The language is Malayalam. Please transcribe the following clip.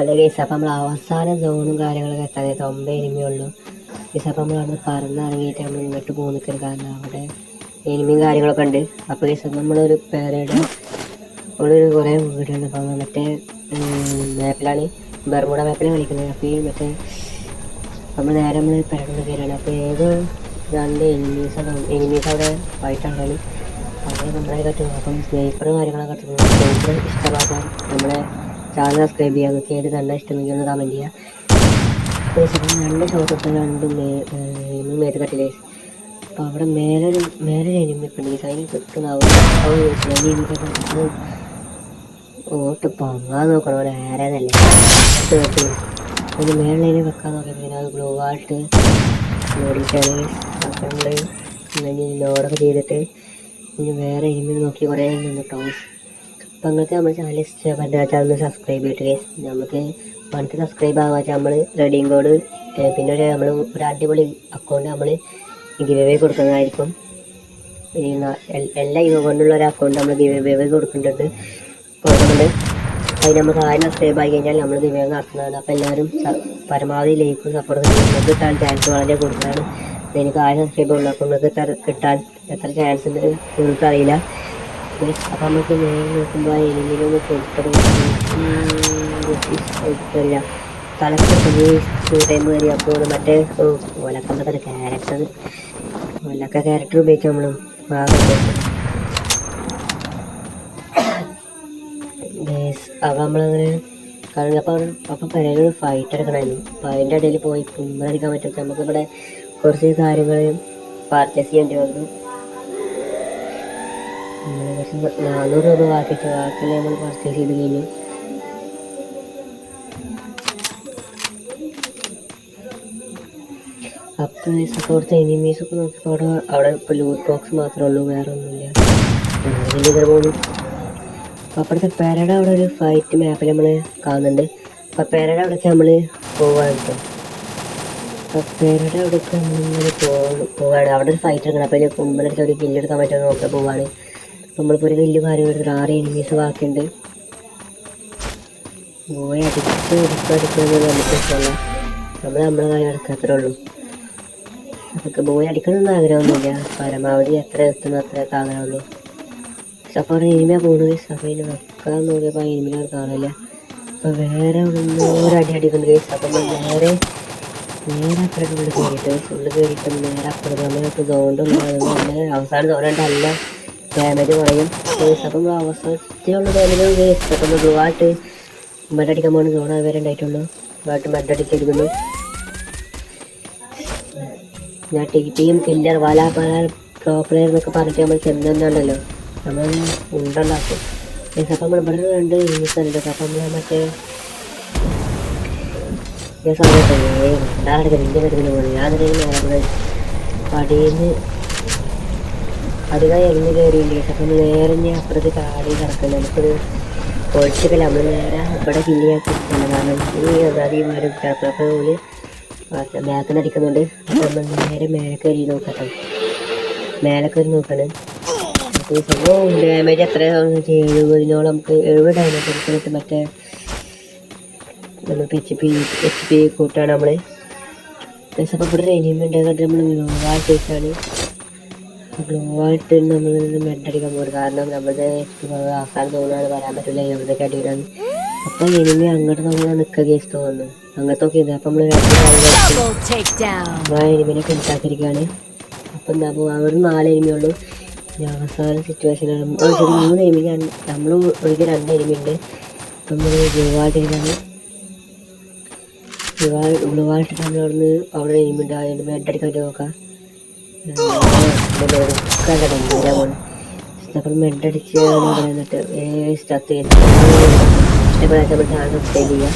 അല്ല കേസ് അപ്പം നമ്മൾ അവസാന സോണും കാര്യങ്ങളൊക്കെ എത്താതെ 9 എനിമിയുള്ളൂ കേസ്. അപ്പം നമ്മൾ അവിടെ പറന്നിറങ്ങിയിട്ട് നമ്മൾ ഇങ്ങോട്ട് പോകുന്നില്ല, കാരണം അവിടെ എനിമിയും കാര്യങ്ങളൊക്കെ ഉണ്ട്. അപ്പോൾ കേസ് നമ്മളൊരു പേരയുടെ ഒരു കുറേ വീടുണ്ട്. അപ്പം മറ്റേ മാപ്പിലാണ്, ബർമുഡ മാപ്പിലാണ് കളിക്കുന്നത്. അപ്പോൾ ഈ മറ്റേ നമ്മൾ നേരെ നമ്മൾ പേരുടെ കയറാണ്. അപ്പോൾ ഏതോ 2 എനിമീസ് അവിടെ ഫൈറ്റാണ്. അങ്ങനെ നമ്മളെ പറ്റും. അപ്പം സ്നേഹിപ്പറും കാര്യങ്ങളൊക്കെ സ്നേഹിപ്പർ ഇഷ്ടമാക്കാൻ നമ്മളെ ചാനൽ സബ്സ്ക്രൈബ് ചെയ്യുക. നിങ്ങൾക്ക് ഏത് കണ്ടാൽ ഇഷ്ടമെങ്കിൽ ഒന്ന് കമൻറ്റ് ചെയ്യുക. അപ്പം 2 ഷോട്ട് എടുത്ത് 2 മേത്ത് കട്ടില്ലേ. അപ്പോൾ അവിടെ മേലെ എനിമി ഉണ്ട്. അതിന് കിട്ടുന്നാവും ഓട്ട് പൊങ്ങാൻ നോക്കണം. അവിടെ ആരാന്നല്ലേ അതിന് മേളിൽ വെക്കാൻ നോക്കിയത്. പിന്നെ അത് ഗ്ലോ ആയിട്ട് ഓടിച്ചാണ് നമ്മൾ ലോഡൊക്കെ ചെയ്തിട്ട് ഇനി വേറെ എനിമി നോക്കി കുറേ നിന്നിട്ടോ. അപ്പം നിങ്ങൾക്ക് നമ്മുടെ ചാനൽ ഇഷ്ടപ്പെട്ടാൽ ഒന്ന് സബ്സ്ക്രൈബ് ചെയ്തിട്ട് നമുക്ക് 1 സബ്സ്ക്രൈബ് ആകാൻ വെച്ചാൽ നമ്മൾ റെഡിയും കോഡ് പിന്നെ നമ്മൾ ഒരു അടിപൊളി അക്കൗണ്ട് നമ്മൾ ഗിവ് അവേ കൊടുക്കുന്നതായിരിക്കും. എല്ലാ യുവ കൊണ്ടുള്ള ഒരു അക്കൗണ്ട് നമ്മൾ ഗിവ് അവേ കൊടുക്കുന്നുണ്ട്. അതിന് നമുക്ക് 1000 സബ്സ്ക്രൈബ് ആയി കഴിഞ്ഞാൽ നമ്മൾ ഗിവ് അവേ നടത്തുന്നതാണ്. അപ്പോൾ എല്ലാവരും പരമാവധി ലൈക്കും സപ്പോർട്ട് നിങ്ങൾക്ക് കിട്ടാൻ ചാൻസ് വളരെ കൂടുതലാണ്. എനിക്ക് 1000 സബ്സ്ക്രൈബ് ഉള്ളൂ. അപ്പോൾ നിങ്ങൾക്ക് കിട്ടാൻ എത്ര ചാൻസ് ഉണ്ട് നിങ്ങൾക്ക് അറിയില്ല. അപ്പം നമുക്ക് നേരെ നോക്കുമ്പോൾ ആ എനിമിയിലൊന്ന് കൊടുത്തില്ല തലക്ക് ടൈം കയറി. അപ്പോൾ മറ്റേ ഒലക്കമ്പത്തെ ക്യാരക്ടർ ഉപയോഗിച്ച് നമ്മൾ അപ്പം നമ്മളങ്ങനെ കാരണം അപ്പം പരേലൊരു ഫൈറ്റ് എടുക്കണമായിരുന്നു. അപ്പം അതിൻ്റെ ഇടയിൽ പോയി കുമ്പളടിക്കാൻ പറ്റും. നമുക്കിവിടെ കുറച്ച് കാര്യങ്ങൾ പർച്ചേസ് ചെയ്യേണ്ടി വന്നു. 400 രൂപ ബാക്കിയിട്ട് നമ്മൾ പർച്ചേസ് ചെയ്ത് കഴിഞ്ഞു. അപ്പോൾ അവിടുത്തെ എനിമീസൊക്കെ നോക്കിയപ്പോൾ അവിടെ ഇപ്പോൾ ലൂട്ട് ബോക്സ് മാത്രമേ ഉള്ളൂ, വേറെ ഒന്നുമില്ല. ഇതിൽ പോകുന്നു. അപ്പോൾ അപ്പോഴത്തെ പേരയുടെ അവിടെ ഒരു ഫൈറ്റ് മാപ്പിൽ നമ്മൾ കാണുന്നുണ്ട്. അപ്പോൾ പേരയുടെ അവിടേക്ക് നമ്മൾ പോകാൻ കിട്ടും. അപ്പോൾ പേരയുടെ അവിടേക്ക് നമ്മളിങ്ങനെ പോവുകയാണ്. അവിടെ ഒരു ഫൈറ്റ് എടുക്കണം. അപ്പോൾ അതിൽ കുമ്പളെടുത്ത് ഒരു കില്ലെടുക്കാൻ പറ്റുമെന്ന് നോക്കാൻ പോവുകയാണ്. നമ്മളിപ്പോൾ ഒരു വലിയ കാര്യം എടുത്തിട്ട് 6 എനിമീസ് ബാക്കിയുണ്ട്. പോയി അടിക്കുന്നത് നമുക്ക് ഇഷ്ടമല്ല. നമ്മളെ കാര്യം എടുക്കാത്രേ ഉള്ളൂ. നമുക്ക് പോയി അടിക്കണമെന്ന് ആഗ്രഹമൊന്നുമില്ല. പരമാവധി എത്ര എത്തുന്നു അത്രയൊക്കെ ആഗ്രഹമുള്ളൂ. അപ്പോൾ അവിടെ എനിമിയാണ് പോകുന്നത്. അപ്പോൾ ഇതിന് വെക്കാൻ നോക്കിയപ്പോൾ ആ എനിമിനെ കാണില്ല. അപ്പോൾ വേറെ ഒരു അടി അടിക്കുന്നുണ്ട് കേസ്. അപ്പം നേരെ അപ്പുറത്ത് ഉള്ളിൽ കയറിയിട്ട് നേരെ അപ്പുറത്ത് നമ്മൾക്ക് സോണ്ടുള്ള അവസാനം സോണ്ടുണ്ടല്ല ഡാമേജ് കുറയും കേസ്. അപ്പം അവസാനത്തിലുള്ള ഡാമേജ് കേസ്. അപ്പം ഗ്ലൂവായിട്ട് മഡടിക്കാൻ പോകുന്ന സോൺ അതുവരെ ഉണ്ടായിട്ടുള്ളൂ. ഗ്ലൂവായിട്ട് മഡടിച്ചെടുക്കുന്നു. ഞാൻ ടീം കില്ലർ പല പ്രോ പ്ലെയർ എന്നൊക്കെ പറഞ്ഞിട്ട് നമ്മൾ ചെന്നുണ്ടല്ലോ നമ്മൾ ഉണ്ടാക്കും. അപ്പം നമ്മൾ ഇവിടെ 2 യൂണിറ്റ്സ് ഉണ്ട്. അപ്പം നമ്മൾ മറ്റേ സമയത്ത് ഉണ്ടാകട്ടെ നിൻ്റെ വരുന്ന പോലെ ഞാനെന്തെങ്കിലും നേരെ പടിയിൽ നിന്ന് അധികം എറിഞ്ഞ് കയറിയില്ലേ. അപ്പം നേരെ ഞാൻ അപ്പുറത്ത് കാടി കിടക്കുന്നത് നമുക്കൊരു പൊളിച്ചൊക്കെ നമ്മൾ നേരെ ഇവിടെ കില്ലിയാക്കി കിട്ടുന്നത്. കാരണം ഈ വരും കിടക്കും. അപ്പോൾ ബാക്കിൽ നിന്ന് അടിക്കുന്നുണ്ട്. അപ്പം നമ്മൾ നേരെ മേലെ കയറി നോക്കട്ടെ. മേലെ കയറി നോക്കണം. സംഭവം ഡാമേജ് എത്ര 70 നമുക്ക് 70 ഡാമേജ് എടുത്തിട്ട് മറ്റേ നമുക്ക് എച്ച് പി കൂട്ടാണ് നമ്മൾ. അപ്പോൾ ഇവിടെ എനിമിയുണ്ട് കണ്ടിട്ട് നമ്മൾ ഗ്ലോവായിട്ടാണ് ഗ്ലോവായിട്ട് നമ്മൾ മെഡടിക്കാൻ പോകുന്നത്. കാരണം നമ്മുടെ അവസാനം തോന്നാണ് വരാൻ പറ്റില്ല എവിടെയൊക്കെ അടിയിലാണ്. അപ്പോൾ എനിമി അങ്ങോട്ട് നമ്മൾ നിൽക്കുക കേസ് തോന്നുന്നു. അങ്ങോട്ട് നോക്കിയത്. അപ്പം നമ്മൾ എനിമിനെ കെട്ടാക്കിയിരിക്കുകയാണ്. അപ്പം എന്താ അവിടെ 4 എനിമിയുള്ളൂ. അവസാന സിറ്റുവേഷനാണ്. 3 എനിമി നമ്മൾ ഒഴികെ 2 എനിമിയുണ്ട്. അപ്പം നമ്മൾ ഗ്ലോവായിട്ടിരിക്കുകയാണ്. ഗ്ലോവായിട്ടിട്ട് നമ്മൾ അവിടെ എനിമിയുണ്ട്. അതിൻ്റെ മെഡടിക്കാൻ പറ്റി നോക്കാം. അപ്പം മെഡടിച്ച് എന്നിട്ട് ഇഷ്ടപ്പെടാത്ത നമ്മൾ ചാനൽ സബ്സ്ക്രൈബ് ചെയ്യുക.